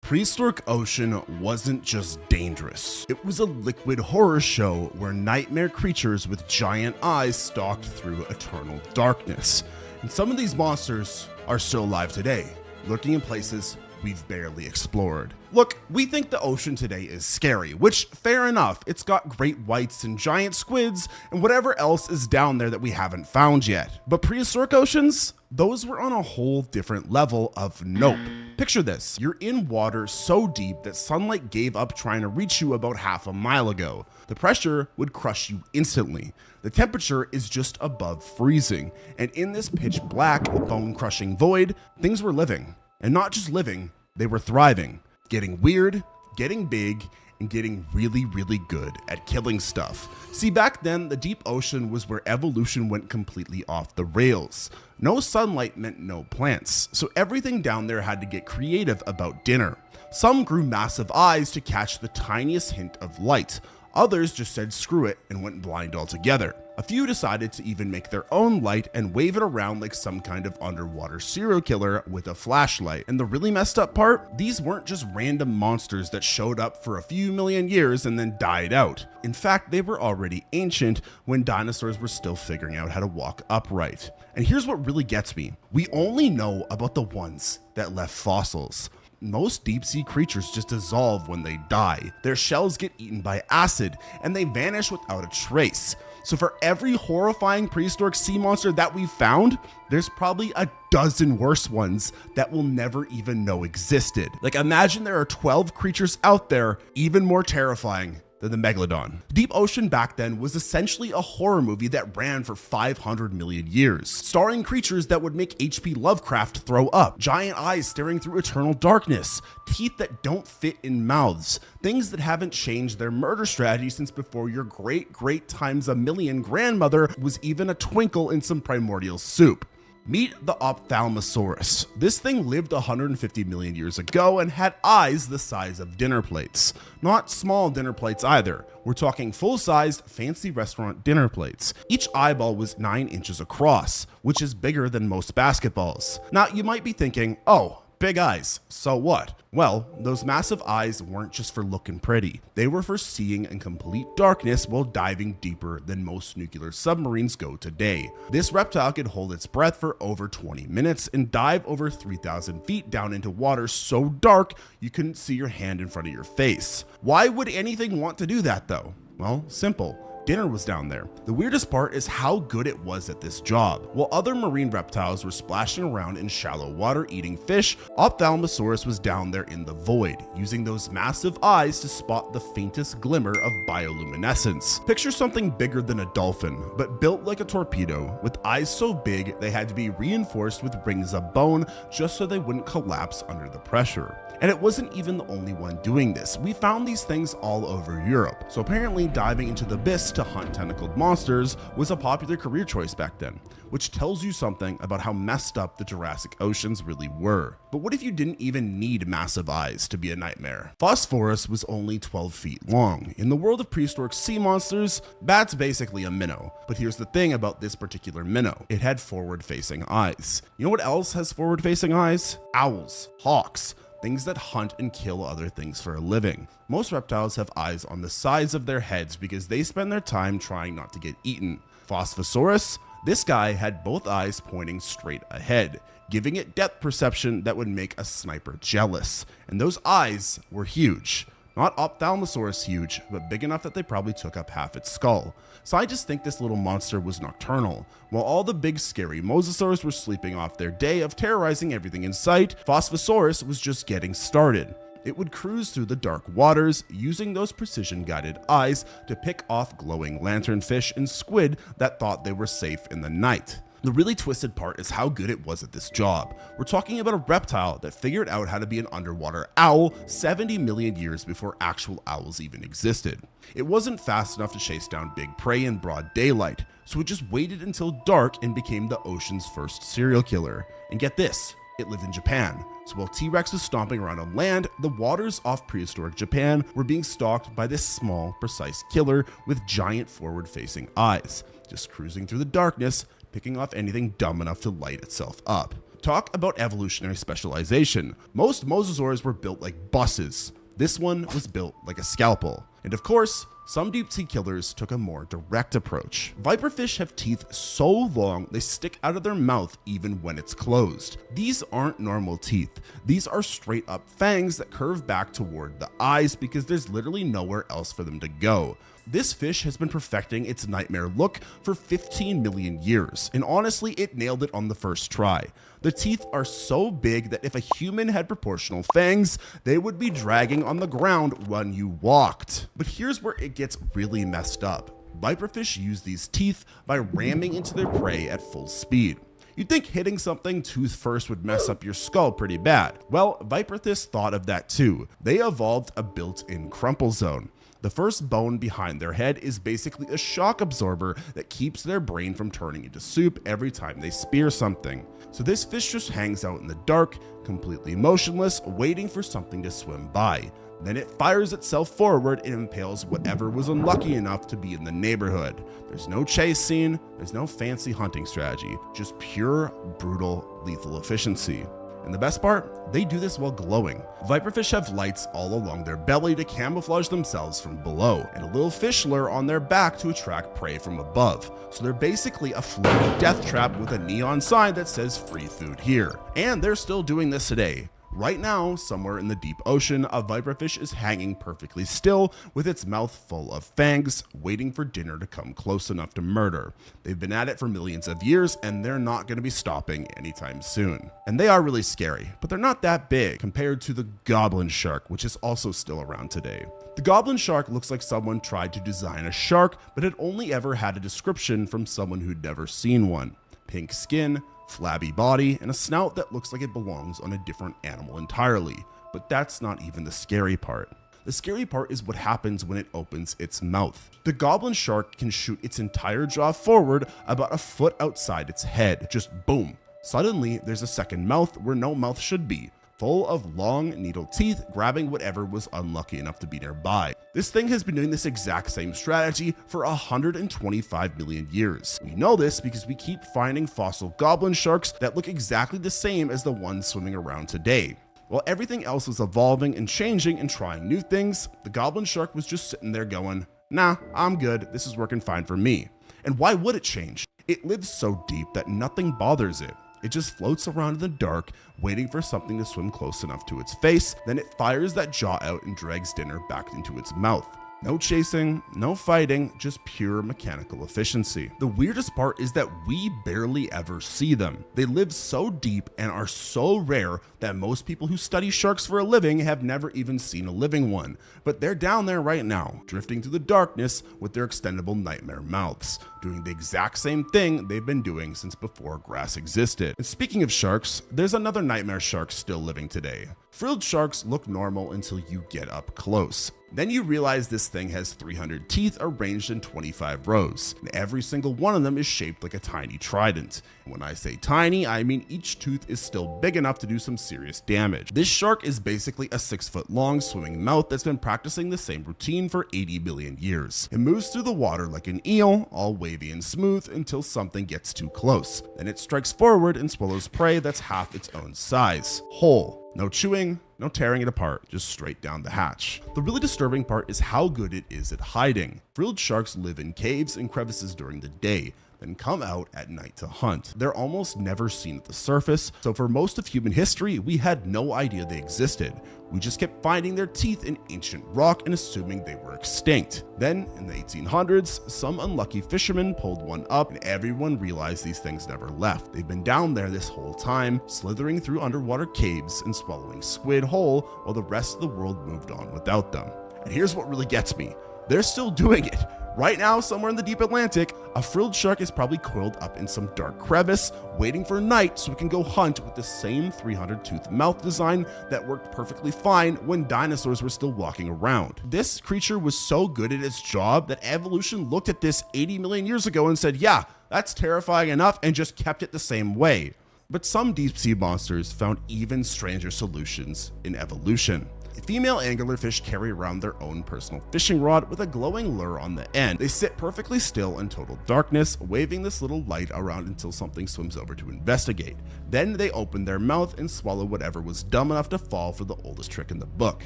Prehistoric Ocean wasn't just dangerous. It was a liquid horror show where nightmare creatures with giant eyes stalked through eternal darkness. And some of these monsters are still alive today, lurking in places we've barely explored. Look, we think the ocean today is scary, which, fair enough, it's got great whites and giant squids and whatever else is down there that we haven't found yet. But prehistoric oceans? Those were on a whole different level of nope. Picture this, you're in water so deep that sunlight gave up trying to reach you about half a mile ago. The pressure would crush you instantly. The temperature is just above freezing. And in this pitch black, bone-crushing void, things were living. And not just living, they were thriving, getting weird, getting big, and getting really, really good at killing stuff. See, back then, the deep ocean was where evolution went completely off the rails. No sunlight meant no plants, so everything down there had to get creative about dinner. Some grew massive eyes to catch the tiniest hint of light. Others just said screw it and went blind altogether. A few decided to even make their own light and wave it around like some kind of underwater serial killer with a flashlight. And the really messed up part? These weren't just random monsters that showed up for a few million years and then died out. In fact, they were already ancient when dinosaurs were still figuring out how to walk upright. And here's what really gets me. We only know about the ones that left fossils. Most deep sea creatures just dissolve when they die. Their shells get eaten by acid and they vanish without a trace. So for every horrifying prehistoric sea monster that we've found, there's probably a dozen worse ones that we'll never even know existed. Like, imagine there are 12 creatures out there even more terrifying than the megalodon. Deep Ocean back then was essentially a horror movie that ran for 500 million years, starring creatures that would make H.P. Lovecraft throw up, giant eyes staring through eternal darkness, teeth that don't fit in mouths, things that haven't changed their murder strategy since before your great times a million grandmother was even a twinkle in some primordial soup. Meet the Ophthalmosaurus. This thing lived 150 million years ago and had eyes the size of dinner plates. Not small dinner plates either. We're talking full-sized, fancy restaurant dinner plates. Each eyeball was 9 inches across, which is bigger than most basketballs. Now, you might be thinking, oh, big eyes, so what? Well, those massive eyes weren't just for looking pretty. They were for seeing in complete darkness while diving deeper than most nuclear submarines go today. This reptile could hold its breath for over 20 minutes and dive over 3,000 feet down into water so dark you couldn't see your hand in front of your face. Why would anything want to do that though? Well, simple. Dinner was down there. The weirdest part is how good it was at this job. While other marine reptiles were splashing around in shallow water eating fish, Ophthalmosaurus was down there in the void, using those massive eyes to spot the faintest glimmer of bioluminescence. Picture something bigger than a dolphin, but built like a torpedo, with eyes so big they had to be reinforced with rings of bone just so they wouldn't collapse under the pressure. And it wasn't even the only one doing this. We found these things all over Europe, so apparently diving into the abyss to hunt tentacled monsters was a popular career choice back then, which tells you something about how messed up the Jurassic oceans really were. But what if you didn't even need massive eyes to be a nightmare? Phosphorus was only 12 feet long. In the world of prehistoric sea monsters, that's basically a minnow. But here's the thing about this particular minnow. It had forward-facing eyes. You know what else has forward-facing eyes? Owls, hawks, things that hunt and kill other things for a living. Most reptiles have eyes on the sides of their heads because they spend their time trying not to get eaten. Phosphorus, this guy had both eyes pointing straight ahead, giving it depth perception that would make a sniper jealous. And those eyes were huge. Not Ophthalmosaurus huge, but big enough that they probably took up half its skull. So I just think this little monster was nocturnal. While all the big scary mosasaurs were sleeping off their day of terrorizing everything in sight, Phosphorus was just getting started. It would cruise through the dark waters, using those precision-guided eyes to pick off glowing lanternfish and squid that thought they were safe in the night. The really twisted part is how good it was at this job. We're talking about a reptile that figured out how to be an underwater owl 70 million years before actual owls even existed. It wasn't fast enough to chase down big prey in broad daylight, so it just waited until dark and became the ocean's first serial killer. And get this, it lived in Japan. So while T-Rex was stomping around on land, the waters off prehistoric Japan were being stalked by this small, precise killer with giant forward-facing eyes, just cruising through the darkness, picking off anything dumb enough to light itself up. Talk about evolutionary specialization. Most mosasaurs were built like buses. This one was built like a scalpel. And of course, some deep sea killers took a more direct approach. Viperfish have teeth so long they stick out of their mouth even when it's closed. These aren't normal teeth. These are straight up fangs that curve back toward the eyes because there's literally nowhere else for them to go. This fish has been perfecting its nightmare look for 15 million years, and honestly, it nailed it on the first try. The teeth are so big that if a human had proportional fangs, they would be dragging on the ground when you walked. But here's where it gets really messed up. Viperfish use these teeth by ramming into their prey at full speed. You'd think hitting something tooth first would mess up your skull pretty bad. Well, Viperfish thought of that too. They evolved a built-in crumple zone. The first bone behind their head is basically a shock absorber that keeps their brain from turning into soup every time they spear something. So this fish just hangs out in the dark, completely motionless, waiting for something to swim by. Then it fires itself forward and impales whatever was unlucky enough to be in the neighborhood. There's no chase scene, there's no fancy hunting strategy, just pure, brutal, lethal efficiency. And the best part, they do this while glowing. Viperfish have lights all along their belly to camouflage themselves from below, and a little fish lure on their back to attract prey from above. So they're basically a floating death trap with a neon sign that says free food here. And they're still doing this today. Right now, somewhere in the deep ocean, a viperfish is hanging perfectly still with its mouth full of fangs, waiting for dinner to come close enough to murder. They've been at it for millions of years, and they're not going to be stopping anytime soon. And they are really scary, but they're not that big compared to the goblin shark, which is also still around today. The goblin shark looks like someone tried to design a shark, but had only ever had a description from someone who'd never seen one. Pink skin, flabby body, and a snout that looks like it belongs on a different animal entirely. But that's not even the scary part. The scary part is what happens when it opens its mouth. The goblin shark can shoot its entire jaw forward about a foot outside its head. Just boom. Suddenly, there's a second mouth where no mouth should be, full of long needle teeth grabbing whatever was unlucky enough to be nearby. This thing has been doing this exact same strategy for 125 million years. We know this because we keep finding fossil goblin sharks that look exactly the same as the ones swimming around today. While everything else was evolving and changing and trying new things, the goblin shark was just sitting there going, nah, I'm good, this is working fine for me. And why would it change? It lives so deep that nothing bothers it. It just floats around in the dark, waiting for something to swim close enough to its face, then it fires that jaw out and drags dinner back into its mouth. No chasing, no fighting, just pure mechanical efficiency. The weirdest part is that we barely ever see them. They live so deep and are so rare that most people who study sharks for a living have never even seen a living one. But they're down there right now, drifting through the darkness with their extendable nightmare mouths, doing the exact same thing they've been doing since before grass existed. And speaking of sharks, there's another nightmare shark still living today. Frilled sharks look normal until you get up close. Then you realize this thing has 300 teeth arranged in 25 rows, and every single one of them is shaped like a tiny trident. And when I say tiny, I mean each tooth is still big enough to do some serious damage. This shark is basically a 6-foot long swimming mouth that's been practicing the same routine for 80 billion years. It moves through the water like an eel, all wavy and smooth until something gets too close. Then it strikes forward and swallows prey that's half its own size, whole. No chewing, no tearing it apart, just straight down the hatch. The really disturbing part is how good it is at hiding. Frilled sharks live in caves and crevices during the day, then come out at night to hunt. They're almost never seen at the surface, so for most of human history, we had no idea they existed. We just kept finding their teeth in ancient rock and assuming they were extinct. Then, in the 1800s, some unlucky fishermen pulled one up and everyone realized these things never left. They've been down there this whole time, slithering through underwater caves and swallowing squid whole while the rest of the world moved on without them. And here's what really gets me. They're still doing it. Right now, somewhere in the deep Atlantic, a frilled shark is probably coiled up in some dark crevice, waiting for night so it can go hunt with the same 300-tooth mouth design that worked perfectly fine when dinosaurs were still walking around. This creature was so good at its job that evolution looked at this 80 million years ago and said, yeah, that's terrifying enough, and just kept it the same way. But some deep sea monsters found even stranger solutions in evolution. Female anglerfish carry around their own personal fishing rod with a glowing lure on the end. They sit perfectly still in total darkness, waving this little light around until something swims over to investigate. Then they open their mouth and swallow whatever was dumb enough to fall for the oldest trick in the book.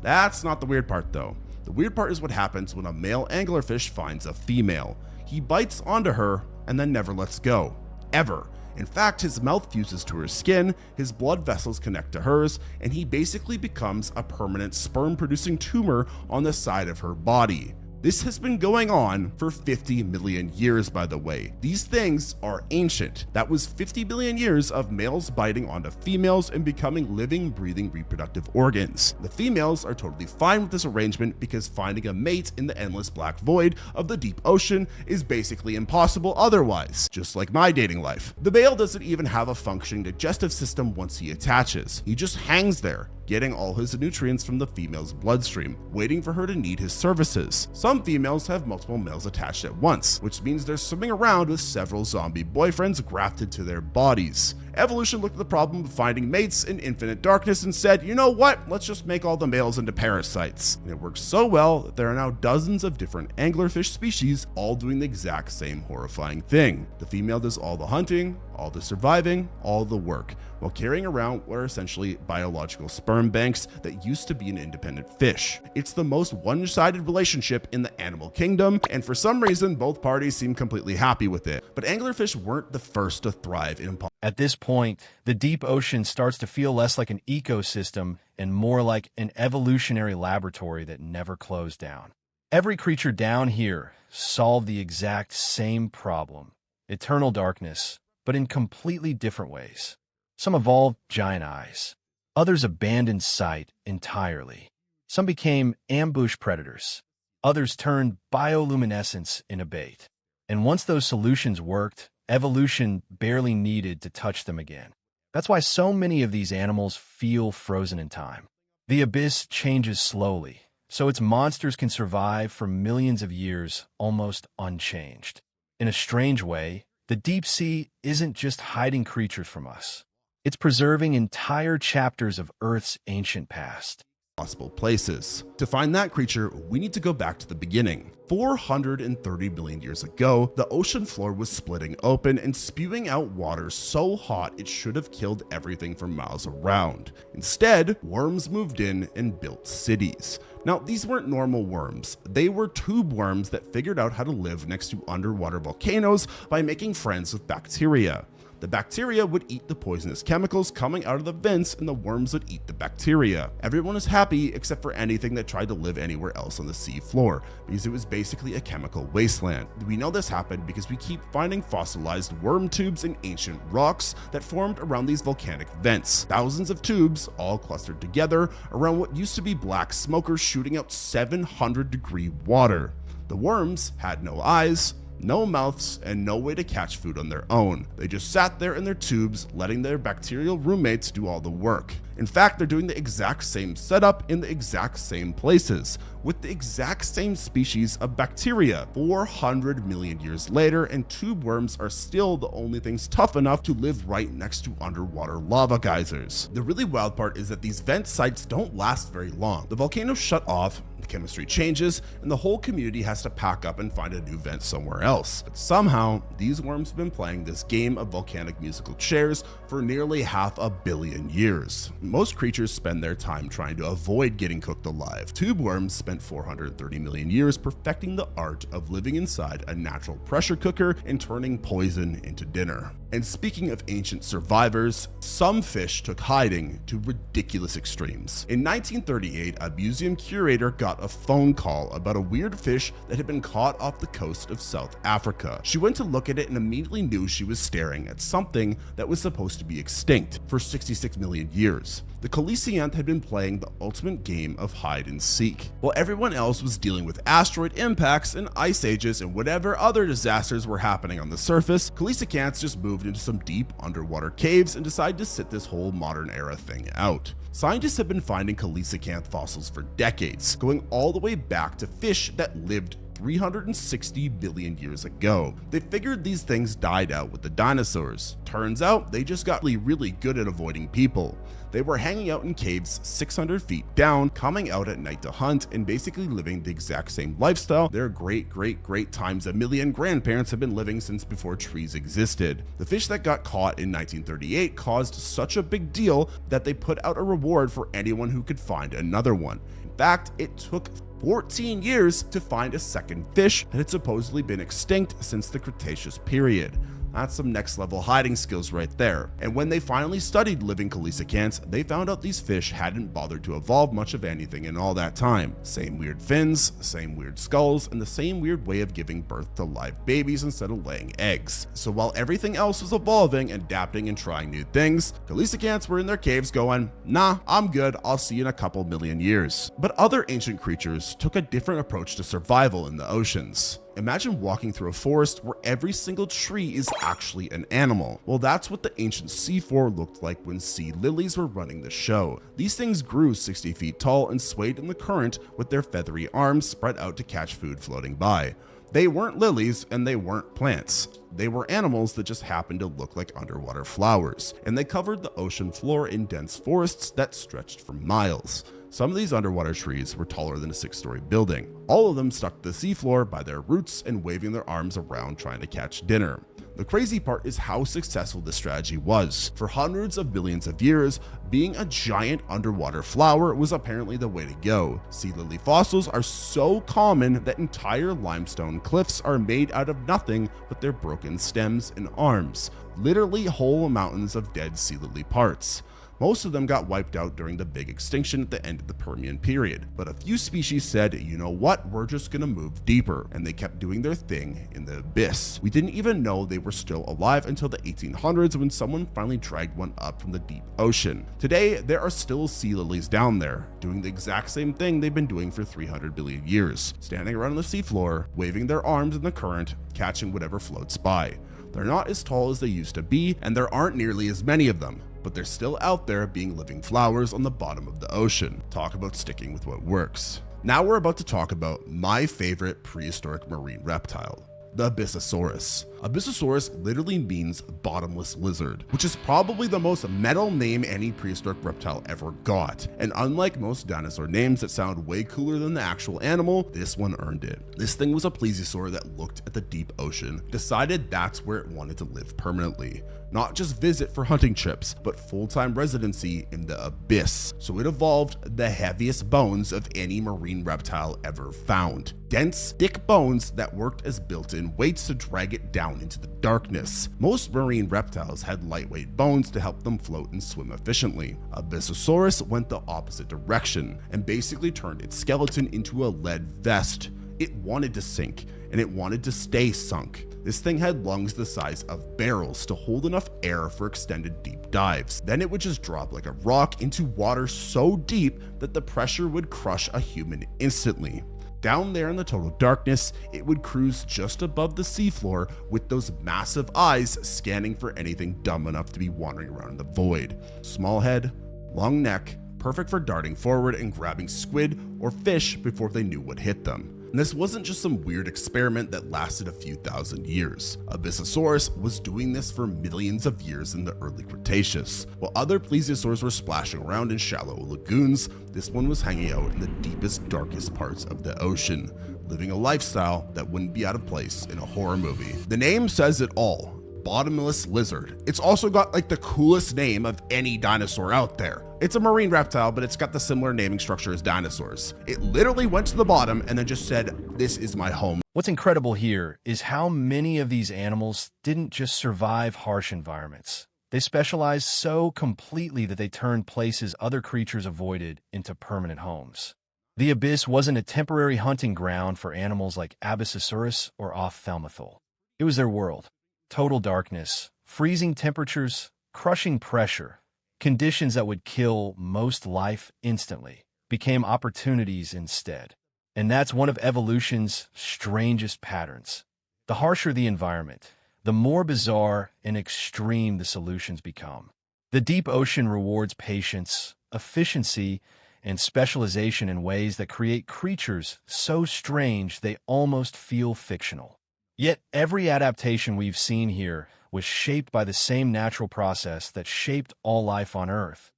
That's not the weird part though. The weird part is what happens when a male anglerfish finds a female. He bites onto her and then never lets go. Ever. In fact, his mouth fuses to her skin, his blood vessels connect to hers, and he basically becomes a permanent sperm-producing tumor on the side of her body. This has been going on for 50 million years, by the way. These things are ancient. That was 50 million years of males biting onto females and becoming living, breathing reproductive organs. The females are totally fine with this arrangement because finding a mate in the endless black void of the deep ocean is basically impossible otherwise, just like my dating life. The male doesn't even have a functioning digestive system once he attaches. He just hangs there, getting all his nutrients from the female's bloodstream, waiting for her to need his services. Some females have multiple males attached at once, which means they're swimming around with several zombie boyfriends grafted to their bodies. Evolution looked at the problem of finding mates in infinite darkness and said, you know what, let's just make all the males into parasites. And it works so well that there are now dozens of different anglerfish species all doing the exact same horrifying thing. The female does all the hunting, all the surviving, all the work, while carrying around what are essentially biological sperm banks that used to be an independent fish. It's the most one-sided relationship in the animal kingdom, and for some reason both parties seem completely happy with it. But anglerfish weren't the first to thrive in At this point, the deep ocean starts to feel less like an ecosystem and more like an evolutionary laboratory that never closed down. Every creature down here solved the exact same problem: eternal darkness, but in completely different ways. Some evolved giant eyes. Others abandoned sight entirely. Some became ambush predators. Others turned bioluminescence into bait. And once those solutions worked, evolution barely needed to touch them again. That's why so many of these animals feel frozen in time. The abyss changes slowly, so its monsters can survive for millions of years almost unchanged. In a strange way, the deep sea isn't just hiding creatures from us. It's preserving entire chapters of Earth's ancient past. Possible places. To find that creature, we need to go back to the beginning. 430 million years ago, the ocean floor was splitting open and spewing out water so hot it should have killed everything for miles around. Instead, worms moved in and built cities. Now, these weren't normal worms. They were tube worms that figured out how to live next to underwater volcanoes by making friends with bacteria. The bacteria would eat the poisonous chemicals coming out of the vents, and the worms would eat the bacteria. Everyone was happy except for anything that tried to live anywhere else on the sea floor, because it was basically a chemical wasteland. We know this happened because we keep finding fossilized worm tubes in ancient rocks that formed around these volcanic vents. Thousands of tubes, all clustered together around what used to be black smokers shooting out 700-degree water. The worms had no eyes, no mouths, and no way to catch food on their own. They just sat there in their tubes, letting their bacterial roommates do all the work. In fact, they're doing the exact same setup in the exact same places, with the exact same species of bacteria. 400 million years later, and tube worms are still the only things tough enough to live right next to underwater lava geysers. The really wild part is that these vent sites don't last very long. The volcanoes shut off, the chemistry changes, and the whole community has to pack up and find a new vent somewhere else. But somehow, these worms have been playing this game of volcanic musical chairs for nearly 500 million years. Most creatures spend their time trying to avoid getting cooked alive. Tube worms spent 430 million years perfecting the art of living inside a natural pressure cooker and turning poison into dinner. And speaking of ancient survivors, some fish took hiding to ridiculous extremes. In 1938, a museum curator got a phone call about a weird fish that had been caught off the coast of South Africa. She went to look at it and immediately knew she was staring at something that was supposed to be extinct for 66 million years. The coelacanth had been playing the ultimate game of hide and seek. While everyone else was dealing with asteroid impacts and ice ages and whatever other disasters were happening on the surface, coelacanths just moved into some deep underwater caves and decided to sit this whole modern era thing out. Scientists have been finding coelacanth fossils for decades, going all the way back to fish that lived 360 billion years ago. They figured these things died out with the dinosaurs. Turns out they just got really good at avoiding people. They were hanging out in caves 600 feet down, coming out at night to hunt, and basically living the exact same lifestyle their great times a million grandparents have been living since before trees existed. The fish that got caught in 1938 caused such a big deal that they put out a reward for anyone who could find another one. In fact, it took 14 years to find a second fish that had supposedly been extinct since the Cretaceous period. That's some next level hiding skills right there. And when they finally studied living coelacanths, they found out these fish hadn't bothered to evolve much of anything in all that time. Same weird fins, same weird skulls, and the same weird way of giving birth to live babies instead of laying eggs. So while everything else was evolving, adapting, and trying new things, coelacanths were in their caves going, nah, I'm good, I'll see you in a couple million years. But other ancient creatures took a different approach to survival in the oceans. Imagine walking through a forest where every single tree is actually an animal. Well, that's what the ancient sea floor looked like when sea lilies were running the show. These things grew 60 feet tall and swayed in the current with their feathery arms spread out to catch food floating by. They weren't lilies and they weren't plants. They were animals that just happened to look like underwater flowers, and they covered the ocean floor in dense forests that stretched for miles. Some of these underwater trees were taller than a 6-story building. All of them stuck to the seafloor by their roots and waving their arms around trying to catch dinner. The crazy part is how successful this strategy was. For hundreds of billions of years, being a giant underwater flower was apparently the way to go. Sea lily fossils are so common that entire limestone cliffs are made out of nothing but their broken stems and arms, literally whole mountains of dead sea lily parts. Most of them got wiped out during the big extinction at the end of the Permian period, but a few species said, you know what, we're just gonna move deeper, and they kept doing their thing in the abyss. We didn't even know they were still alive until the 1800s when someone finally dragged one up from the deep ocean. Today, there are still sea lilies down there, doing the exact same thing they've been doing for 300 billion years, standing around on the seafloor, waving their arms in the current, catching whatever floats by. They're not as tall as they used to be, and there aren't nearly as many of them, but they're still out there being living flowers on the bottom of the ocean. Talk about sticking with what works. Now we're about to talk about my favorite prehistoric marine reptile, the Abyssosaurus. Abyssosaurus literally means bottomless lizard, which is probably the most metal name any prehistoric reptile ever got. And unlike most dinosaur names that sound way cooler than the actual animal, this one earned it. This thing was a plesiosaur that looked at the deep ocean, decided that's where it wanted to live permanently. Not just visit for hunting trips, but full-time residency in the abyss. So it evolved the heaviest bones of any marine reptile ever found. Dense, thick bones that worked as built-in weights to drag it down into the darkness. Most marine reptiles had lightweight bones to help them float and swim efficiently. Abyssosaurus went the opposite direction and basically turned its skeleton into a lead vest. It wanted to sink, and it wanted to stay sunk. This thing had lungs the size of barrels to hold enough air for extended deep dives. Then it would just drop like a rock into water so deep that the pressure would crush a human instantly. Down there in the total darkness, it would cruise just above the seafloor with those massive eyes scanning for anything dumb enough to be wandering around in the void. Small head, long neck, perfect for darting forward and grabbing squid or fish before they knew what hit them. And this wasn't just some weird experiment that lasted a few thousand years. Abyssosaurus was doing this for millions of years in the early Cretaceous. While other plesiosaurs were splashing around in shallow lagoons, this one was hanging out in the deepest, darkest parts of the ocean, living a lifestyle that wouldn't be out of place in a horror movie. The name says it all. Bottomless lizard. It's also got like the coolest name of any dinosaur out there. It's a marine reptile, but it's got the similar naming structure as dinosaurs. It literally went to the bottom and then just said, this is my home. What's incredible here is how many of these animals didn't just survive harsh environments. They specialized so completely that they turned places other creatures avoided into permanent homes. The abyss wasn't a temporary hunting ground for animals like Abyssosaurus or Ophthalmethal. It was their world. Total darkness, freezing temperatures, crushing pressure, conditions that would kill most life instantly, became opportunities instead. And that's one of evolution's strangest patterns. The harsher the environment, the more bizarre and extreme the solutions become. The deep ocean rewards patience, efficiency, and specialization in ways that create creatures so strange they almost feel fictional. Yet every adaptation we've seen here was shaped by the same natural process that shaped all life on Earth,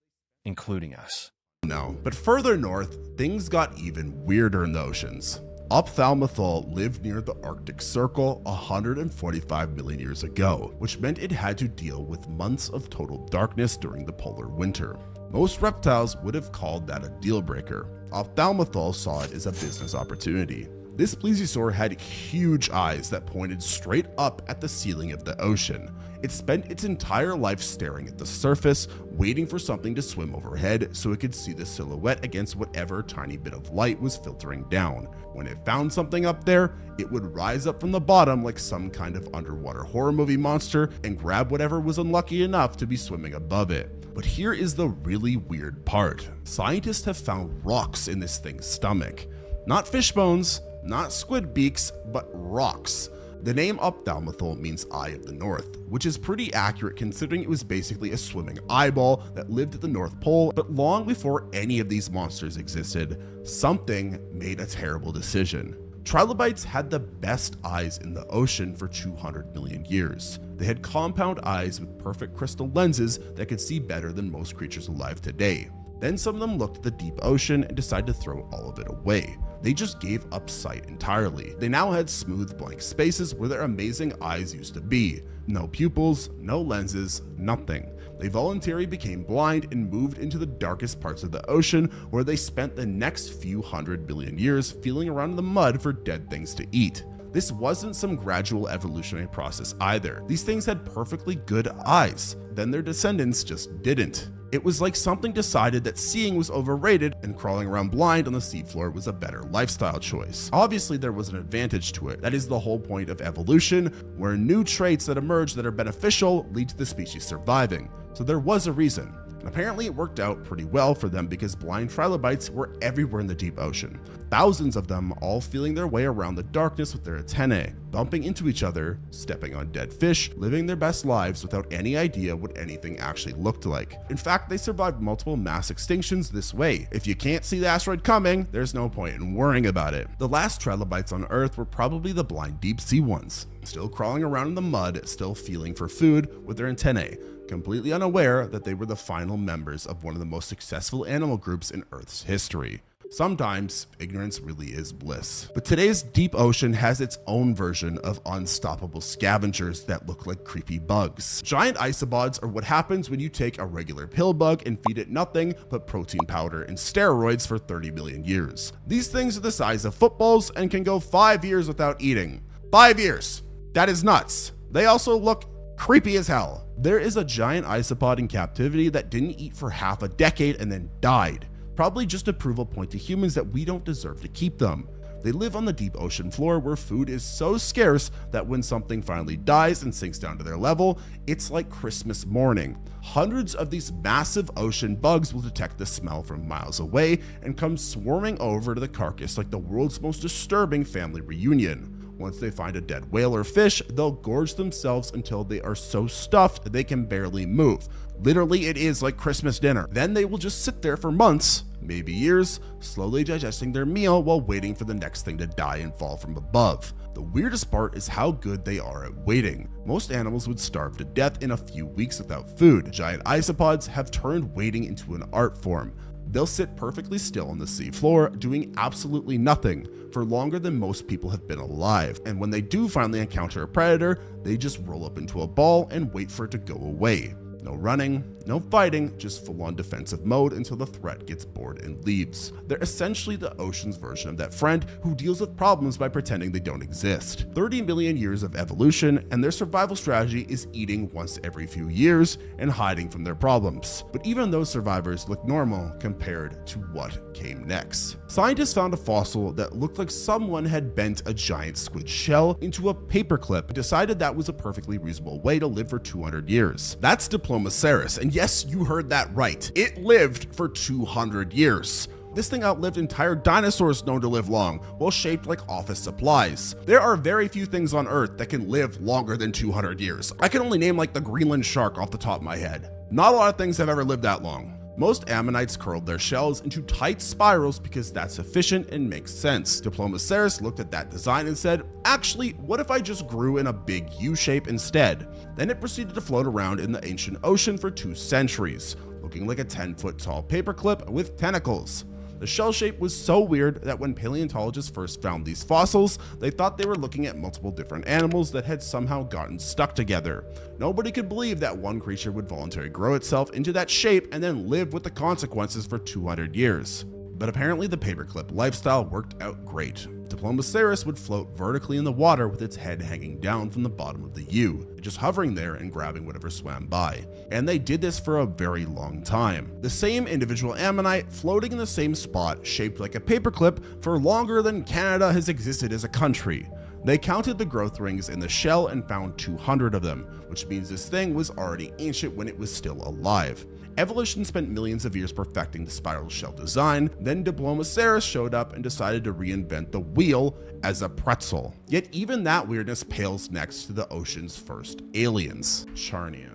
including us. No, but further north, things got even weirder in the oceans. Ophthalmothal lived near the Arctic Circle 145 million years ago, which meant it had to deal with months of total darkness during the polar winter. Most reptiles would have called that a deal breaker. Ophthalmothal saw it as a business opportunity. This plesiosaur had huge eyes that pointed straight up at the ceiling of the ocean. It spent its entire life staring at the surface, waiting for something to swim overhead so it could see the silhouette against whatever tiny bit of light was filtering down. When it found something up there, it would rise up from the bottom like some kind of underwater horror movie monster and grab whatever was unlucky enough to be swimming above it. But here is the really weird part. Scientists have found rocks in this thing's stomach. Not fish bones, not squid beaks, but rocks. The name Ophthalmothal means Eye of the North, which is pretty accurate considering it was basically a swimming eyeball that lived at the North Pole, but long before any of these monsters existed, something made a terrible decision. Trilobites had the best eyes in the ocean for 200 million years. They had compound eyes with perfect crystal lenses that could see better than most creatures alive today. Then some of them looked at the deep ocean and decided to throw all of it away. They just gave up sight entirely. They now had smooth blank spaces where their amazing eyes used to be. No pupils, no lenses, nothing. They voluntarily became blind and moved into the darkest parts of the ocean, where they spent the next few 100 billion years feeling around in the mud for dead things to eat. This wasn't some gradual evolutionary process either. These things had perfectly good eyes, then their descendants just didn't. It was like something decided that seeing was overrated and crawling around blind on the seafloor was a better lifestyle choice. Obviously, there was an advantage to it. That is the whole point of evolution, where new traits that emerge that are beneficial lead to the species surviving. So there was a reason. And apparently it worked out pretty well for them because blind trilobites were everywhere in the deep ocean. Thousands of them all feeling their way around the darkness with their antennae, bumping into each other, stepping on dead fish, living their best lives without any idea what anything actually looked like. In fact, they survived multiple mass extinctions this way. If you can't see the asteroid coming, there's no point in worrying about it. The last trilobites on Earth were probably the blind deep sea ones, still crawling around in the mud, still feeling for food with their antennae, completely unaware that they were the final members of one of the most successful animal groups in Earth's history. Sometimes ignorance really is bliss. But today's deep ocean has its own version of unstoppable scavengers that look like creepy bugs. Giant isopods are what happens when you take a regular pill bug and feed it nothing but protein powder and steroids for 30 million years. These things are the size of footballs and can go 5 years without eating. 5 years! That is nuts. They also look creepy as hell. There is a giant isopod in captivity that didn't eat for half a decade and then died. Probably just to prove a point to humans that we don't deserve to keep them. They live on the deep ocean floor where food is so scarce that when something finally dies and sinks down to their level, it's like Christmas morning. Hundreds of these massive ocean bugs will detect the smell from miles away and come swarming over to the carcass like the world's most disturbing family reunion. Once they find a dead whale or fish, they'll gorge themselves until they are so stuffed they can barely move. Literally, it is like Christmas dinner. Then they will just sit there for months, maybe years, slowly digesting their meal while waiting for the next thing to die and fall from above. The weirdest part is how good they are at waiting. Most animals would starve to death in a few weeks without food. Giant isopods have turned waiting into an art form. They'll sit perfectly still on the sea floor, doing absolutely nothing for longer than most people have been alive. And when they do finally encounter a predator, they just roll up into a ball and wait for it to go away. No running, no fighting, just full-on defensive mode until the threat gets bored and leaves. They're essentially the ocean's version of that friend who deals with problems by pretending they don't exist. 30 million years of evolution, and their survival strategy is eating once every few years and hiding from their problems. But even those survivors look normal compared to what came next. Scientists found a fossil that looked like someone had bent a giant squid shell into a paperclip and decided that was a perfectly reasonable way to live for 200 years. That's Diplomaceras, and yes, you heard that right. It lived for 200 years. This thing outlived entire dinosaurs known to live long, well shaped like office supplies. There are very few things on Earth that can live longer than 200 years. I can only name like the Greenland shark off the top of my head. Not a lot of things have ever lived that long. Most ammonites curled their shells into tight spirals because that's efficient and makes sense. Diplomaceras looked at that design and said, actually, what if I just grew in a big U shape instead? Then it proceeded to float around in the ancient ocean for 2 centuries, looking like a 10-foot tall paperclip with tentacles. The shell shape was so weird that when paleontologists first found these fossils, they thought they were looking at multiple different animals that had somehow gotten stuck together. Nobody could believe that one creature would voluntarily grow itself into that shape and then live with the consequences for 200 years. But apparently the paperclip lifestyle worked out great. Diplomaceras would float vertically in the water with its head hanging down from the bottom of the U, just hovering there and grabbing whatever swam by. And they did this for a very long time. The same individual ammonite floating in the same spot, shaped like a paperclip, for longer than Canada has existed as a country. They counted the growth rings in the shell and found 200 of them, which means this thing was already ancient when it was still alive. Evolution spent millions of years perfecting the spiral shell design, then Diplomaceras showed up and decided to reinvent the wheel as a pretzel. Yet even that weirdness pales next to the ocean's first aliens, Charnia.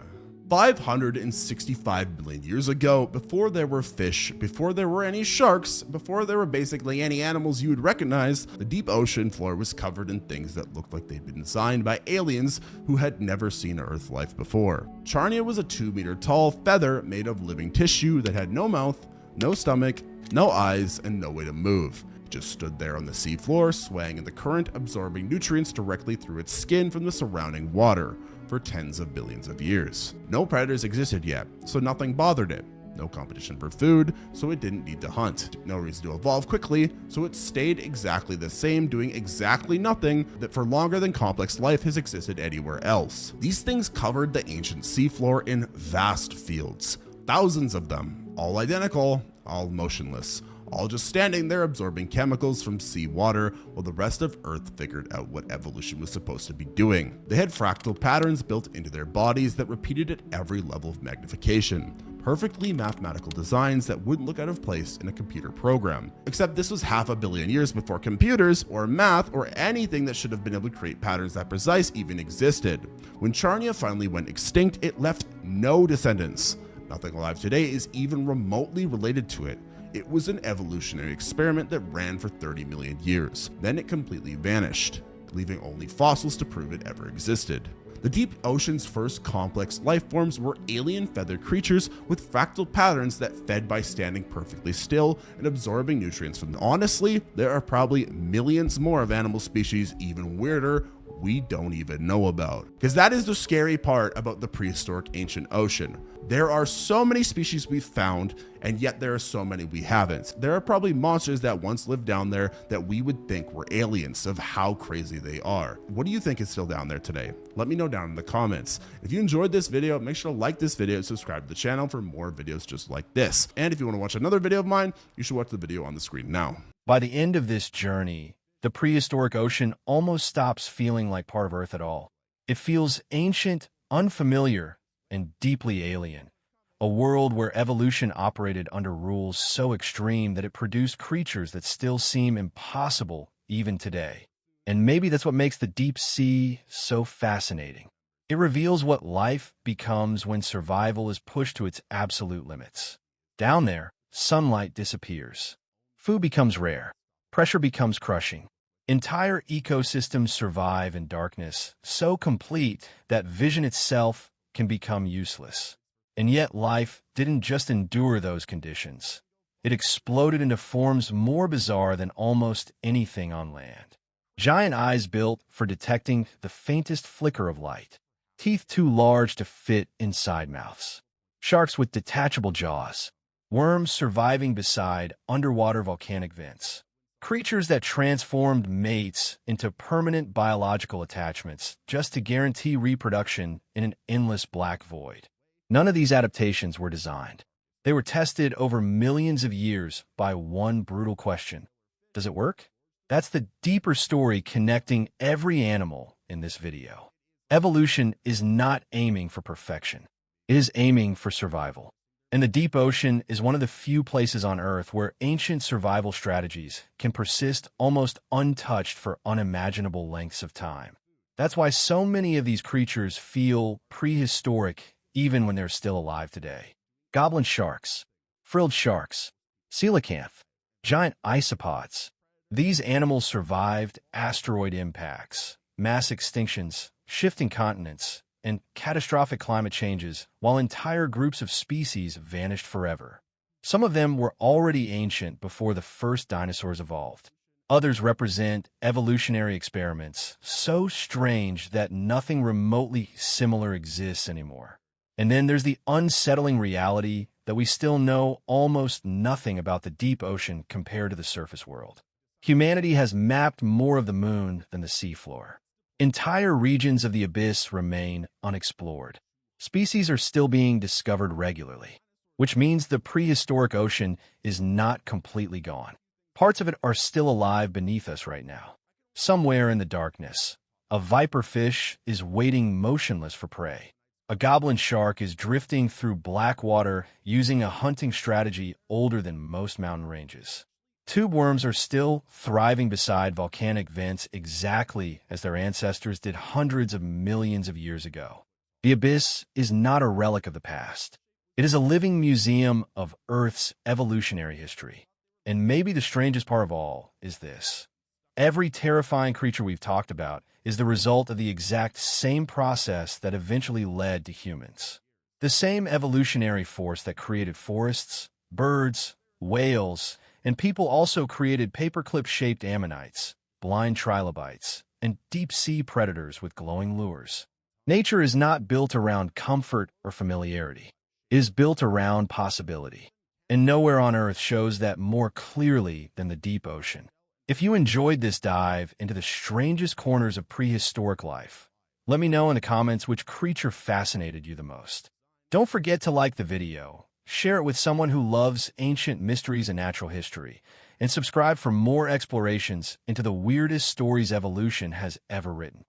565 million years ago, before there were fish, before there were any sharks, before there were basically any animals you would recognize, the deep ocean floor was covered in things that looked like they'd been designed by aliens who had never seen Earth life before. Charnia was a 2-meter tall feather made of living tissue that had no mouth, no stomach, no eyes, and no way to move. It just stood there on the seafloor, swaying in the current, absorbing nutrients directly through its skin from the surrounding water for tens of billions of years. No predators existed yet, so nothing bothered it. No competition for food, so it didn't need to hunt. No reason to evolve quickly, so it stayed exactly the same, doing exactly nothing that for longer than complex life has existed anywhere else. These things covered the ancient seafloor in vast fields, thousands of them, all identical, all motionless, all just standing there absorbing chemicals from seawater while the rest of Earth figured out what evolution was supposed to be doing. They had fractal patterns built into their bodies that repeated at every level of magnification. Perfectly mathematical designs that wouldn't look out of place in a computer program. Except this was 500 million years before computers or math or anything that should have been able to create patterns that precise even existed. When Charnia finally went extinct, it left no descendants. Nothing alive today is even remotely related to it. It was an evolutionary experiment that ran for 30 million years. Then it completely vanished, leaving only fossils to prove it ever existed. The deep ocean's first complex life forms were alien feathered creatures with fractal patterns that fed by standing perfectly still and absorbing nutrients from them. Honestly, there are probably millions more of animal species even weirder we don't even know about. Because that is the scary part about the prehistoric ancient ocean. There are so many species we've found, and yet there are so many we haven't. There are probably monsters that once lived down there that we would think were aliens of how crazy they are. What do you think is still down there today? Let me know down in the comments. If you enjoyed this video, make sure to like this video and subscribe to the channel for more videos just like this. And if you want to watch another video of mine, you should watch the video on the screen now. By the end of this journey, the prehistoric ocean almost stops feeling like part of Earth at all. It feels ancient, unfamiliar, and deeply alien. A world where evolution operated under rules so extreme that it produced creatures that still seem impossible even today. And maybe that's what makes the deep sea so fascinating. It reveals what life becomes when survival is pushed to its absolute limits. Down there, sunlight disappears. Food becomes rare. Pressure becomes crushing. Entire ecosystems survive in darkness, so complete that vision itself can become useless. And yet life didn't just endure those conditions. It exploded into forms more bizarre than almost anything on land. Giant eyes built for detecting the faintest flicker of light. Teeth too large to fit inside mouths. Sharks with detachable jaws. Worms surviving beside underwater volcanic vents. Creatures that transformed mates into permanent biological attachments just to guarantee reproduction in an endless black void. None of these adaptations were designed. They were tested over millions of years by one brutal question. Does it work? That's the deeper story connecting every animal in this video. Evolution is not aiming for perfection. It is aiming for survival. And the deep ocean is one of the few places on Earth where ancient survival strategies can persist almost untouched for unimaginable lengths of time. That's why so many of these creatures feel prehistoric even when they're still alive today. Goblin sharks. frilled sharks, coelacanth, giant isopods. These animals survived asteroid impacts, mass extinctions, shifting continents, and catastrophic climate changes, while entire groups of species vanished forever. Some of them were already ancient before the first dinosaurs evolved. Others represent evolutionary experiments so strange that nothing remotely similar exists anymore. And then there's the unsettling reality that we still know almost nothing about the deep ocean compared to the surface world. Humanity has mapped more of the moon than the seafloor. Entire regions of the abyss remain unexplored. Species are still being discovered regularly, which means the prehistoric ocean is not completely gone. Parts of it are still alive beneath us right now. Somewhere in the darkness, a viper fish is waiting motionless for prey. A goblin shark is drifting through black water using a hunting strategy older than most mountain ranges. Tube worms are still thriving beside volcanic vents exactly as their ancestors did hundreds of millions of years ago. The abyss is not a relic of the past. It is a living museum of Earth's evolutionary history. And maybe the strangest part of all is this. Every terrifying creature we've talked about is the result of the exact same process that eventually led to humans. The same evolutionary force that created forests, birds, whales, and people also created paperclip-shaped ammonites, blind trilobites, and deep-sea predators with glowing lures. Nature is not built around comfort or familiarity. It is built around possibility. And nowhere on Earth shows that more clearly than the deep ocean. If you enjoyed this dive into the strangest corners of prehistoric life, let me know in the comments which creature fascinated you the most. Don't forget to like the video, share it with someone who loves ancient mysteries and natural history, and subscribe for more explorations into the weirdest stories evolution has ever written.